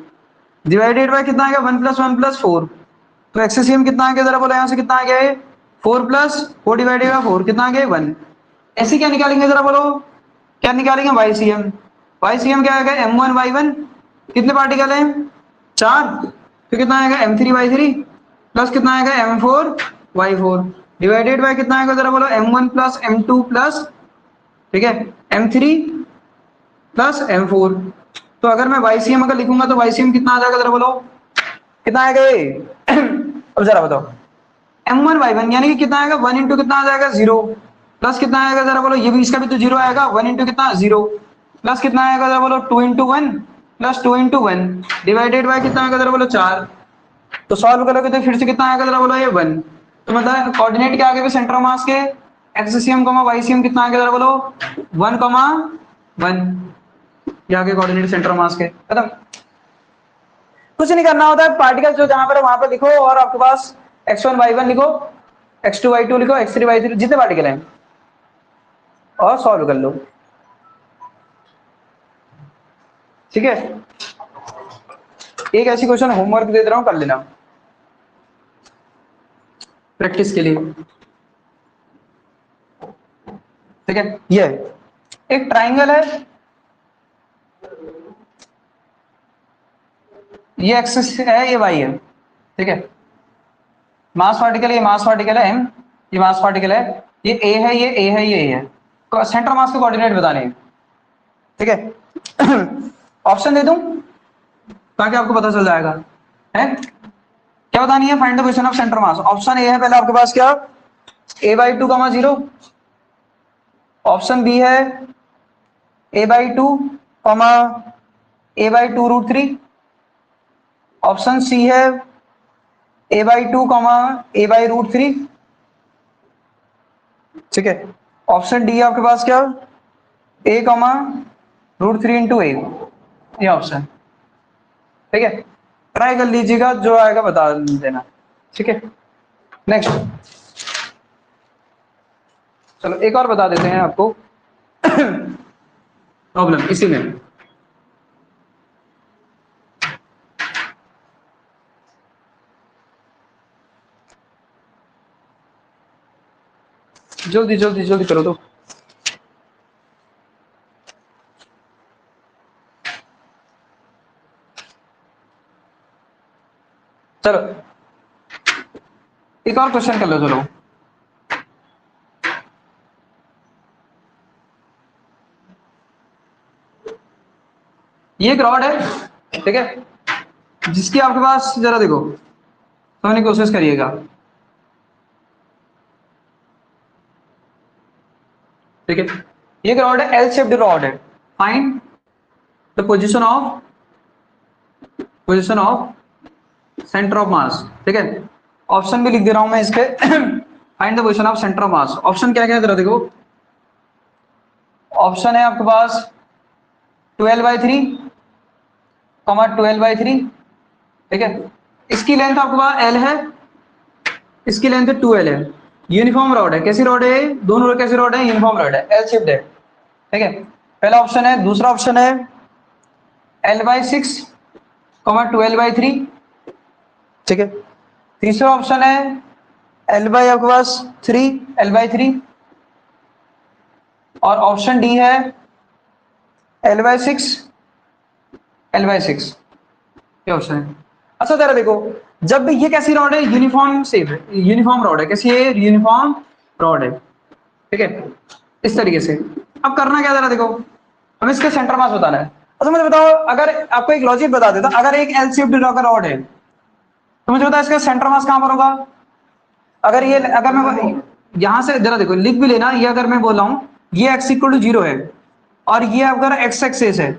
डिवाइडेड बाय कितना आ गया 1 प्लस 1 प्लस 4, तो एक्ससीएम कितना आ गया, जरा बोलो, यहां से कितना आ गया है 4 प्लस 4 डिवाइडेड बाय 4 कितना आ गया 1, ऐसे क्या निकालेंगे, जरा बोलो क्या निकालेंगे वाईसीएम, YCM क्या आएगा, M1 Y1 कितने पार्टिकल हैं, 4, तो कितना आएगा M3Y3 प्लस कितना आएगा M4 Y4 डिवाइडेड बाय कितना आएगा जरा बोलो, M1 प्लस M2 प्लस, ठीक है, M3 प्लस M4। तो अगर मैं YCM अगर लिखूंगा तो YCM कितना आ जाएगा जरा बोलो, कितना आएगा ये अब जरा बताओ, M1 Y1 यानी कि कितना आएगा 1 इंटू कितना आ जाएगा 0 प्लस कितना आएगा जरा बोलो, ये भी इसका भी तो 0 आएगा, 1 इंटू कितना 0 प्लस कितना आएगा जरा बोलो 2 into 1 plus 2 into 1 divided by कितना आएगा जरा बोलो 4। तो सॉल्व करोगे तो फिर से कितना आएगा जरा बोलो ये 1। तो मतलब कोऑर्डिनेट के आगे भी सेंटर ऑफ मास के एक्सियम YCM कितना आएगा जरा बोलो 1,1 ये आगे कोऑर्डिनेट सेंटर ऑफ मास के, खत्म। कुछ नहीं करना होता है, पार्टिकल जो जहां पर वहां पर लिखो और आपके पास x1 y1 लिखो, x2 y2 लिखो, x3 y3 जितने पार्टिकल हैं और सॉल्व कर लो, ठीक है। एक ऐसी क्वेश्चन होमवर्क दे दे रहा हूं, कर लेना प्रैक्टिस के लिए, ठीक है। ये एक ट्राइंगल है, ये एक्सिस है, ये वाई है, ठीक है। मास पार्टिकल, ये मास पार्टिकल है m, ये मास पार्टिकल है, ये a है, ये a है, ये a है। सेंटर मास के कोऑर्डिनेट बताने हैं, ठीक है। ऑप्शन दे दूं ताकि आपको पता चल जाएगा, है क्या बतानी है, find the position of centre mass. Option A है पहले आपके पास क्या, a/2, 0। ऑप्शन बी है a/2, a/2√3। ऑप्शन सी है a/2, a/√3, ठीक है। ऑप्शन डी है आपके पास क्या, a, √3 इंटू a, ये ऑप्शन, ठीक है। ट्राई कर लीजिएगा, जो आएगा बता देना, ठीक है। नेक्स्ट, चलो एक और बता देते हैं आपको प्रॉब्लम इसी में। जल्दी जल्दी जल्दी करो तो। चलो एक और क्वेश्चन कर लो, चलो। ये एक रॉड है, ठीक है, जिसकी आपके पास जरा देखो, समझने की कोशिश करिएगा, ठीक है। ये एक रॉड है, एल शेप्ड रॉड है। Find the position of centre of मास, ठीक है। ऑप्शन भी लिख दे रहा हूं मैं इसके। Find the position of centre of mass. Option क्या क्या जरा देखो, ऑप्शन है आपके पास 12/3, 12/3, ठीक है। इसकी लेंथ आपके पास L है, इसकी लेंथ 2L है। यूनिफॉर्म रॉड है, कैसी रॉड है, दोनों कैसी रॉड है, यूनिफॉर्म रॉड है, एल शेप्ड है, ठीक है। पहला ऑप्शन है। दूसरा ऑप्शन है L/6, 12/3, ठीक है। तीसरा ऑप्शन है आपके पास 3, L/3, और ऑप्शन डी है L/6, ये ऑप्शन है। अच्छा जरा देखो, जब भी ये कैसी रॉड है, यूनिफॉर्म शेप है, यूनिफॉर्म रॉड है, कैसी है, यूनिफॉर्म रॉड है, ठीक है, इस तरीके से। अब करना क्या, जरा देखो, हमें इसका सेंटर मास बताना है। अच्छा मुझे बताओ, अगर आपको एक लॉजिक बता देता, अगर एक एल शेप्ड रॉड है तो मुझे बताओ इसका सेंटर मास कहां पर होगा। अगर मैं यहां से जरा देखो, लिख भी लेना, ये अगर मैं बोल रहा हूं ये x = 0 है और ये अगर x एक्सिस है,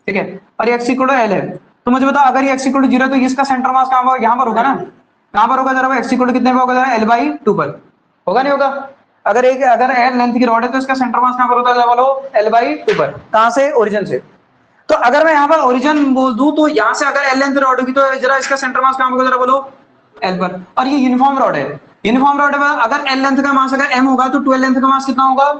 ठीक है, और ये x = L है, तो मुझे बताओ अगर ये x = 0 है तो इसका सेंटर मास कहां पर, यहां पर होगा ना, कहां पर होगा जरा, x = कितने पे होगा जरा, L/2 पर होगा, नहीं होगा। अगर L लेंथ की रॉड है तो इसका सेंटर मास कहां पर होता है, बोलो L/2 पर। कहां से, ओरिजिन से। तो अगर मैं यहाँ पर ओरिजिन बोल दूं तो यहाँ से अगर L लेंथ रॉड होगी तो जरा इसका सेंटर मास कहां पर होगा जरा बोलो, L पर। और ये यूनिफॉर्म रॉड है, यूनिफॉर्म रॉड है, अगर L लेंथ का मास अगर m होगा तो 12 लेंथ का मास कितना होगा,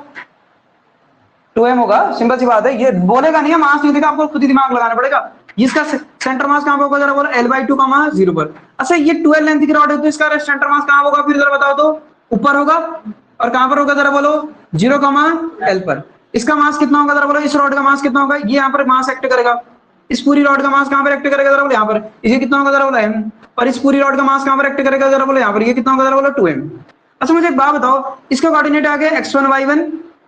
2m होगा। सिंपल सी बात है, ये बोलेगा नहीं है, मास नहीं देगा, आपको खुद ही दिमाग लगाना पड़ेगा। इसका सेंटर मास कहां पर होगा जरा बोलो, L/2, 0 पर। अच्छा ये 12 लेंथ की रॉड है तो इसका सेंटर मास कहां होगा, फिर जरा बताओ तो, ऊपर होगा। और कहां पर होगा जरा बोलो, 0, L पर। इसका मास कितना होगा जरा बोलो, इस रॉड का मास कितना होगा, ये यहाँ पर मास एक्ट करेगा, इस पूरी रॉड का मास कहां पर एक्ट करेगा जरा बोलो यहाँ पर, इसे कितना होगा जरा बोलो m, और इस पूरी रॉड का मास कहां पर एक्ट करेगा जरा बोलो यहाँ पर, ये कितना होगा जरा बोलो 2m। अच्छा मुझे एक बात बताओ, इसका कोऑर्डिनेट आ गया x1 y1,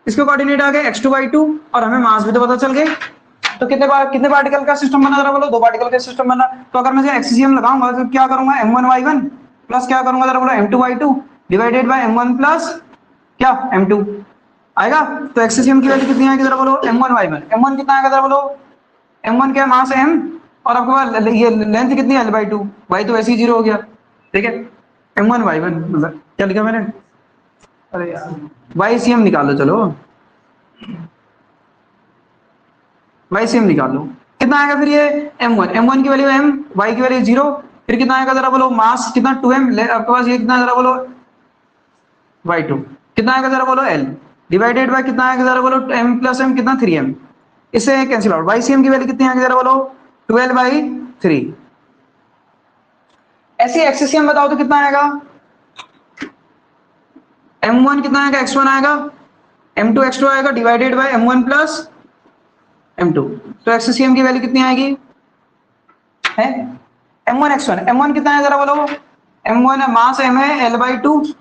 इसका कोऑर्डिनेट आ गया x2 y2, और हमें मास भी तो पता चल गए। तो कितने पार्टिकल का सिस्टम बना जरा बोलो, 2 पार्टिकल का सिस्टम बना। तो अगर मैं एक्सीसीएम लगाऊंगा तो क्या करूंगा, m1 y1 प्लस क्या करूंगा जरा बोलो m2 y2 divided by m1 plus क्या m2 आएगा। तो एक्सीसीएम की वैल्यू कितनी आएगी जरा बोलो, m1 y1, m1 कितना आएगा जरा बोलो, m1 क्या मास m, और आपके पास ये लेंथ कितनी है l/2, y तो वैसे ही 0 हो गया, ठीक है। m1 y1 मतलब क्या लिखा मैंने, अरे यार YCM निकालो, चलो YCM निकाल लो, कितना आएगा फिर ये m1 की वैल्यू m, y की वैल्यू 0, फिर कितना आएगा जरा बोलो, मास कितना 2m, आपके पास ये कितना जरा बोलो y2 कितना आएगा जरा बोलो l डिवाइडेड बाय कितना आएगा जरा बोलो m प्लस m कितना 3m, इससे कैंसिल आउट। YCM की वैल्यू कितनी आएगी जरा बोलो 12/3। ऐसे एक्सीसीएम बताओ तो कितना आएगा, m1 कितना आएगा, x1 आएगा, m2 x2 आएगा divided by m1 plus m2। तो एक्सीसीएम की वैल्यू कितनी आएगी है m1 x1, m1 कितना है जरा बोलो, m1 मास m है l/2,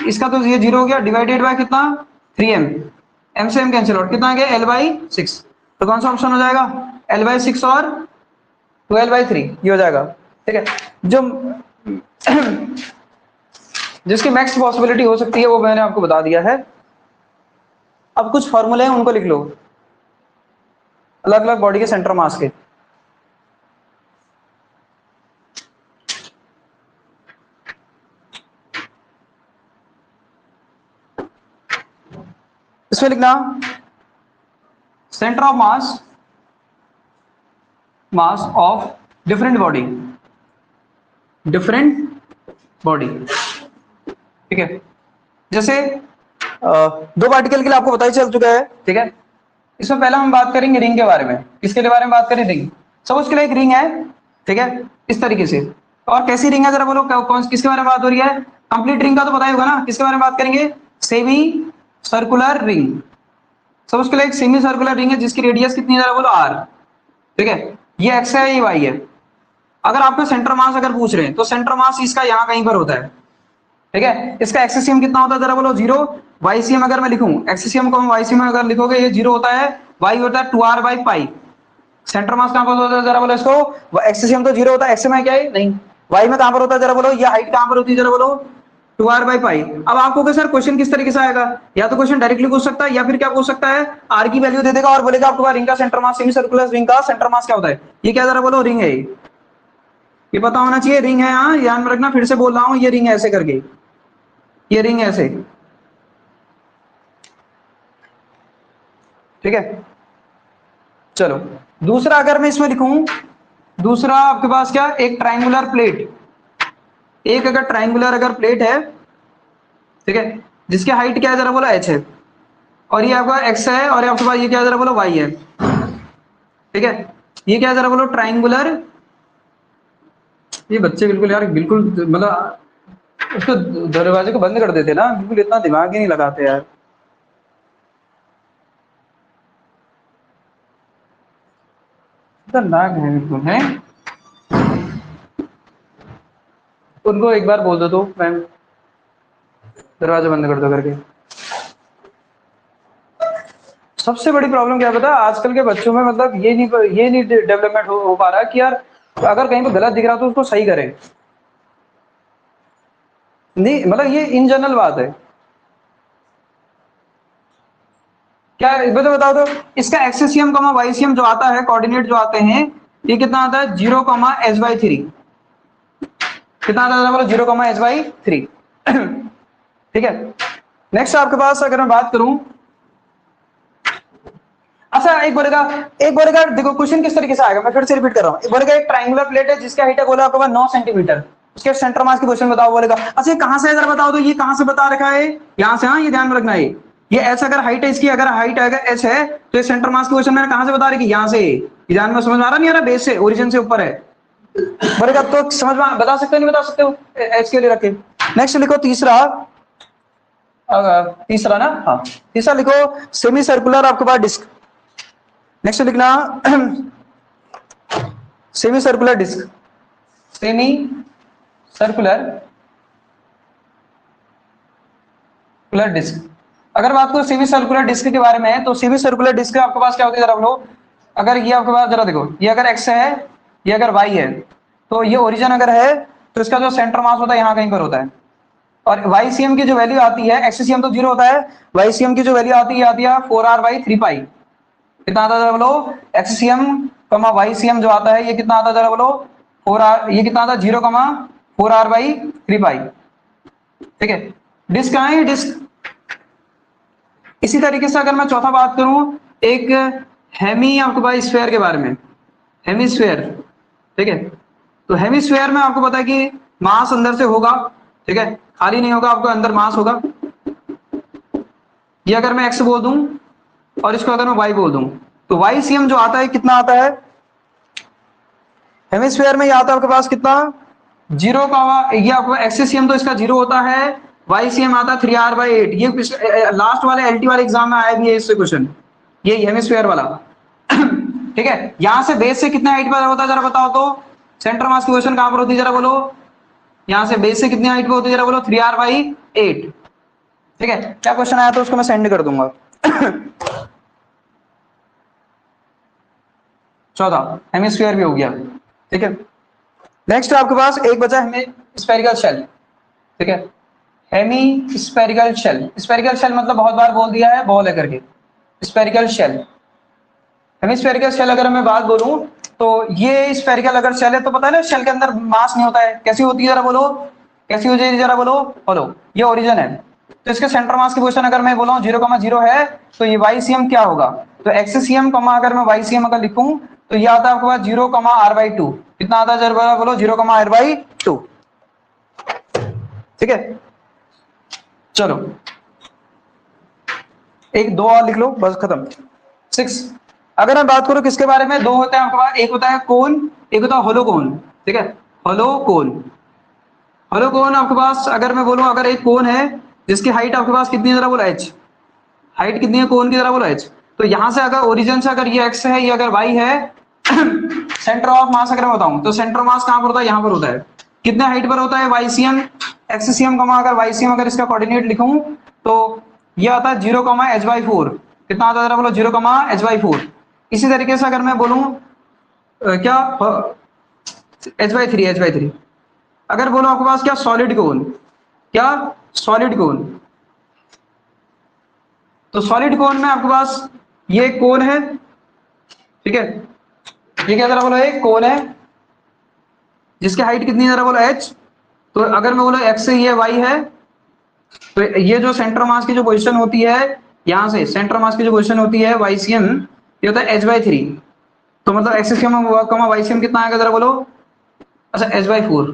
इसका तो ये 0 हो गया डिवाइडेड बाय कितना 3m, m से m कैंसिल आउट, कितना आ गया l/6। तो कौन सा ऑप्शन हो जाएगा, l/6 और 12/3 ये हो जाएगा, ठीक है। जो जिसकी मैक्स पॉसिबिलिटी हो सकती है वो मैंने आपको बता दिया है। अब कुछ फॉर्मूले हैं उनको लिख लो, अलग अलग बॉडी के सेंटर मास के। इसमें लिखना centre of mass of different body, ठीक है। जैसे दो पार्टिकल के लिए आपको पता ही चल चुका है, ठीक है। इसमें पहले हम बात करेंगे रिंग के बारे में, किसके बारे में बात करें, रिंग। सपोज के लिए एक रिंग है, ठीक है, इस तरीके से, और कैसी रिंग है जरा बोलो, कौन किसके बारे में बात हो रही है, कंप्लीट रिंग का तो पता ही होगा ना, किसके बारे में बात करेंगे, सेमी सर्कुलर रिंग। सपोज के लिए एक सेमी सर्कुलर रिंग है जिसकी रेडियस कितनी है जरा बोलो r, ठीक है, ये x है ये y है। अगर आपको सेंटर मास अगर पूछ रहे हैं तो सेंटर मास इसका यहाँ कहीं पर होता है, ठीक है। इसका एक्सीसीएम कितना होता है जरा बोलो 0, YCM अगर मैं लिखूं एक्सीसीएम को YCM अगर लिखोगे ये 0 होता है, y होता है 2r/π। सेंटर मास कहां पर होता है जरा बोलो, इसको एक्सीसीएम तो 0 होता है, x में क्या है नहीं, y में कहां पर होता है जरा बोलो, ये हाइट कहां पर होती है जरा बोलो 2r/π। अब आपको सर क्वेश्चन किस तरीके से आएगा, या तो क्वेश्चन डायरेक्टली पूछ सकता है या फिर क्या पूछ सकता है, r की वैल्यू दे देगा और बोलेगा आपको रिंग का centre mass, semi circular ring का सेंटर मास क्या होता है, ये क्या जरा बोलो रिंग है, ये पता होना चाहिए रिंग है। यहाँ ध्यान में रखना, फिर से बोल रहा हूं, ये रिंग है ऐसे करके, ये रिंग है ऐसे, ठीक है। चलो दूसरा अगर मैं इसमें लिखूं, दूसरा आपके पास क्या, एक ट्रायंगुलर प्लेट, एक अगर ट्रायंगुलर अगर प्लेट है, ठीक है, जिसकी हाइट क्या है जरा बोलो h है, और ये आपका x है, और आपके पास ये क्या है जरा बोलो y है, ठीक है। ये क्या है जरा बोलो ट्रायंगुलर, ये बच्चे बिल्कुल यार बिल्कुल मतलब उसको दरवाजे को बंद कर देते ना, बिल्कुल इतना दिमाग ही नहीं लगाते यार। खतरनाक है बिल्कुल है, उनको एक बार बोल दो तो मैम दरवाजा बंद कर दो करके। सबसे बड़ी प्रॉब्लम क्या पता है आजकल के बच्चों में, मतलब ये नहीं डेवलपमेंट हो पा रहा कि यार अगर कहीं पे गलत दिख रहा तो उसको सही करें, नहीं मतलब ये इन जनरल बात है। क्या बताओ तो इसका एक्सीसीएम YCM जो आता है, कोऑर्डिनेट जो आते हैं, ये कितना आता है 0,h/3, कितना आता है बोलो 0,h/3, ठीक है। नेक्स्ट आपके पास अगर मैं बात करूं, अच्छा एक बोलेगा देखो क्वेश्चन किस तरीके से आएगा, मैं फिर से रिपीट कर रहा हूं। एक बोलेगा एक ट्रायंगुलर प्लेट है जिसका हाइट है बोला आपके पास 9 सेंटीमीटर, उसके सेंटर मास की क्वेश्चन बताओ, बोलेगा अच्छा ये कहां से है जरा बताओ तो, ये कहां से बता रखा है, यहां से, हाँ ये ध्यान में रखना है, ये एस अगर हाइट है इसकी, अगर हाइट अगर एस है तो ये सेंटर मास की क्वेश्चन मैंने कहां से बता रखी, यहां से, ये ध्यान में समझ में आ रहा नहीं आ रहा, बेस से ओरिजिन से ऊपर है, बोलेगा तो समझ में बता सकते हो नहीं बता सकते हो एच के लिए रखे। नेक्स्ट लिखो तीसरा, तीसरा ना, हाँ तीसरा लिखो सेमी सर्कुलर आपके पास डिस्क। नेक्स्ट लिखना semi circular disc, semi circular disc. अगर बात करो सेमी सर्कुलर डिस्क के बारे में, तो सेमी सर्कुलर डिस्क आपके पास क्या होती है जरा बोलो। अगर ये आपके पास जरा देखो, ये अगर एक्स है, ये अगर वाई है, तो ये ओरिजिन अगर है तो इसका जो सेंटर मास होता है यहाँ कहीं पर होता है। और वाईसीएम की जो वैल्यू आती है, एक्ससीएम तो 0 होता है, वाईसीएम की जो वैल्यू आती है आती है 4r/3π। कितना आता है जरा बोलो, एक्ससीएम कमा वाईसीएम जो आता है ये कितना आता है जरा बोलो 4r, ये कितना आता है 0,4r/3π। ठीक है, डिस्क कहाँ है, डिस्क। इसी तरीके से अगर मैं चौथा बात करूं, एक हेमी आपके पास स्फीयर के बारे में, हेमीस्फीयर। ठीक है, तो हेमीस्फीयर में आपको पता है कि मास अंदर से होगा, ठीक है, खाली नहीं होगा, आपको अंदर मास होगा। ये अगर मैं एक्स बोल दूं और इसको अगर मैं वाई बोल दूं, तो वाई सीएम जो आता है कितना आता है हेमीस्फीयर में, ये आता है आपके पास कितना 0 का, ये आपको एक्ससीएम तो इसका 0 होता है, वाईसीएम आता है 3r/8। ये लास्ट वाले एलटी वाले एग्जाम में आया भी है इससे क्वेश्चन, ये हेमीस्फीयर वाला। ठीक है, यहां से बेस से कितना हाइट पर होता है जरा बताओ तो, सेंटर मास की क्वेश्चन कहां पर होती है जरा बोलो, यहां से बेस से कितनी हाइट पे होती है जरा बोलो 3r/8। ठीक है, क्या क्वेश्चन आया तो उसको मैं सेंड कर दूंगा। चौथा हेमिस्फीयर भी हो गया। ठीक है, नेक्स्ट आपके पास एक बचा हेमिस्फेरिकल शेल। ठीक है, हेमिस्फेरिकल शेल, स्फेरिकल शेल मतलब बहुत बार बोल दिया है, बॉल है करके, स्फेरिकल शेल। हेमिस्फेरिकल शेल अगर मैं बात बोलूं, तो ये स्फेरिकल अगर शेल है तो पता है ना, शेल के अंदर मास नहीं होता है, कैसी होती है जरा बोलो, कैसी हो जाएगी जरा बोलो, बोलो, ये ओरिजिन है। तो इसके सेंटर मास की क्वेश्चन अगर मैं बोला 0,0 है, तो ये वाईसीएम क्या होगा, तो एक्ससीएम कमा अगर मैं वाईसीएम अगर लिखूं, तो ये आता है आपके पास 0,r/2। कितना आता है जरा बोलो 0,r/2। ठीक है, चलो एक दो और लिख लो बस खत्म। 6, अगर मैं बात करूं किसके बारे में, दो होते हैं आपके पास, एक होता है कोन, एक होता है होलो कोन। ठीक है, होलो कोन, होलो कोन आपके पास अगर मैं बोलूं, अगर एक कोन है जिसकी हाइट आपके पास कितनी है जरा बोलो h, हाइट कितनी है कोन की जरा बोलो h, तो यहां से अगर ओरिजिन से अगर ये x है, ये अगर y है, सेंटर ऑफ मास अगर मैं बताऊं, तो सेंटर मास कहां पर होता है, यहां पर होता है। कितने हाइट पर होता है, वाईसीएम एक्ससीएम कमा अगर वाईसीएम अगर इसका कोऑर्डिनेट लिखूं, तो ये आता है 0,h/4। कितना आता है जरा बोलो 0,h/4। इसी तरीके से अगर मैं बोलूं क्या h/3 अगर बोलो आपके पास क्या सॉलिड कोन, क्या सॉलिड कोन, तो सॉलिड कोन में आपके पास ये कोन है। ठीक है, ये क्या जरा बोलो एक कोन है जिसकी हाइट कितनी है जरा बोलो h। तो अगर मैं बोलो x से ये y है, तो ये जो सेंटर मास की जो पोजीशन होती है, यहां से सेंटर मास की जो पोजीशन होती है वाईसीएम, ये होता है h/3। तो मतलब एक्ससीएम कमा वाईसीएम कितना आएगा जरा बोलो, अच्छा h/4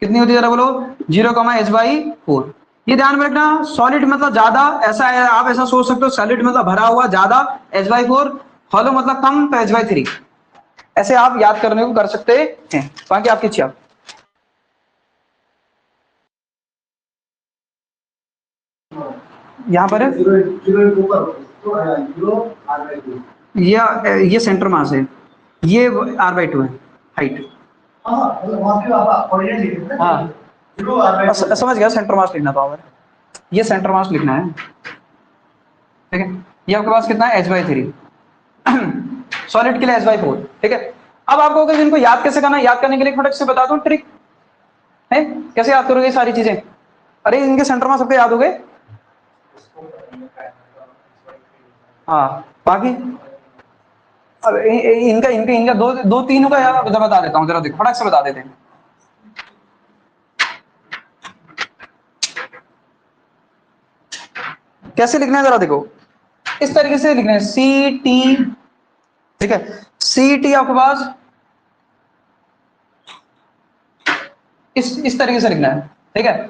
कितनी होती है जरा बोलो 0,h/4। ये ध्यान में रखना, सॉलिड मतलब ज्यादा, ऐसा है आप ऐसा सोच सकते हो, सॉलिड मतलब भरा हुआ ज्यादा h/4, हॉलो मतलब कम तो h/3। ऐसे आप याद करने को कर सकते हैं, बाकी आपकी इच्छा। यहाँ पर ये सेंटर मास है, ये r/2 है हाइट। समझ गया, सेंटर मास लिखना था, ये सेंटर मास लिखना है। ठीक है, ये आपके पास कितना है h/3, सॉलिड के लिए h/4। ठीक है, अब आपको अगर इनको याद कैसे करना है, याद करने के लिए फटक से बता दूं ट्रिक है, कैसे याद करोगे सारी चीजें। अरे इनके सेंटर मास सबके याद हो गए, हाँ बाकी अब इनका इनका इनका दो तीनों का यार बता देता हूँ, जरा देखो फटक से बता देते हैं। कैसे लिखना है जरा देखो, इस तरीके से लिखना है सी टी। ठीक है, सी टी आपके पास इस तरीके से लिखना है। ठीक है,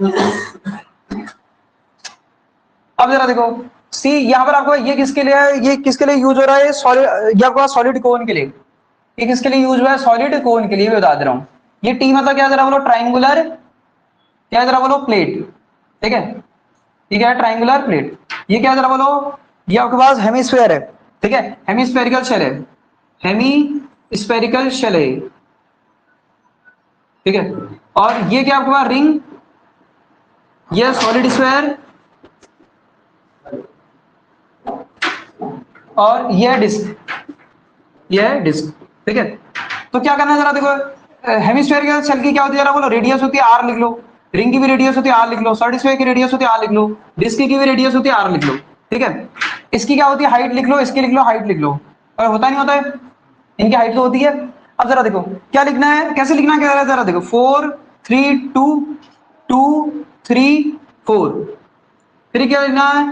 अब जरा देखो सी, यहां पर आपको ये किसके लिए है, ये किसके लिए यूज हो रहा है, सॉलिड, ये आपके पास सॉलिड कोन के लिए, ये किसके लिए यूज हुआ है, सॉलिड कोन के लिए भी बता दे रहा हूं। ये टी मतलब क्या जरा बोलो ट्राइंगुलर, क्या जरा बोलो प्लेट। ठीक है, ये क्या है, ट्राइंगुलर प्लेट। ये क्या है जरा बोलो, ये आपके पास हेमिस्फेयर है, ठीक है, हेमिस्फेरिकल शेल है, हेमिस्फेरिकल शेल है, ठीक है। और ये क्या आपके पास रिंग, ये सॉलिड स्फेयर, और ये डिस्क, ये है डिस्क, ठीक है। तो क्या करना है जरा देखो, हेमिस्फेरिकल शेल की क्या होती है जरा बोलो, रेडियस होती है आर, लिख लो। रिंग की भी रेडियस होती है आर, लिख लो। सॉलिड स्फेयर की रेडियस होती है आर, लिख लो। डिस्क की भी रेडियस होती है आर, लिख लो, ठीक है। इसकी क्या होती है, हाइट लिख लो, इसकी लिख लो, हाइट लिख लो। और होता नहीं होता है, इनकी हाइट तो होती है। अब जरा देखो क्या लिखना है, कैसे लिखना है, क्या जरा देखो, 4 3 2 2 3 4, फिर क्या लिखना है,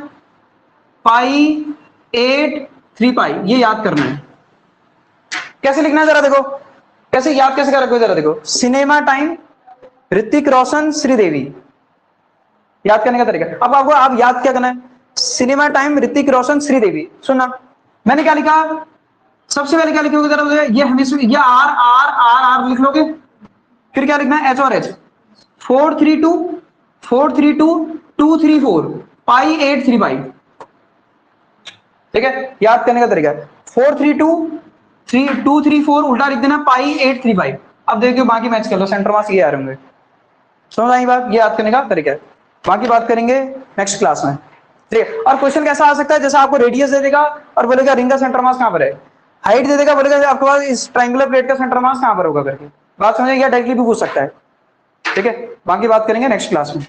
पाई 8 3 पाई, ये याद करना है। कैसे लिखना है जरा देखो, कैसे याद कैसे कर रखो जरा देखो, सिनेमा टाइम ऋतिक रोशन श्रीदेवी, याद करने का तरीका। अब आपको आप याद क्या करना है, सिनेमा टाइम ऋतिक रोशन श्रीदेवी। सुनना मैंने क्या लिखा, सबसे पहले क्या लिखोगे जरा मुझे, ये हमेशा ये आर आर आर आर लिख लोगे। फिर क्या लिखना है, एच और एच, 4 3 2 4 3 2 2 3 4 पाई 8 3 पाई, ठीक है। याद करने का तरीका 4 3 2 3 2 3 4 उल्टा लिख देना, पाई 8 3 पाई। अब देखिए बाकी मैच कर लो, सेंटर मास ये आ रहे होंगे। समझ आई बात, ये याद करने का तरीका है। बाकी बात करेंगे नेक्स्ट क्लास में, ठीक है। और क्वेश्चन कैसा आ सकता है, जैसा आपको रेडियस दे देगा और बोलेगा रिंग का सेंटर मास कहां पर है, हाइट दे देगा, बोलेगा आपके पास इस ट्रायंगुलर प्लेट का सेंटर मास कहां पर होगा करके, बात समझे, या डायरेक्टली भी पूछ सकता है, ठीक है। बाकी बात करेंगे नेक्स्ट क्लास में।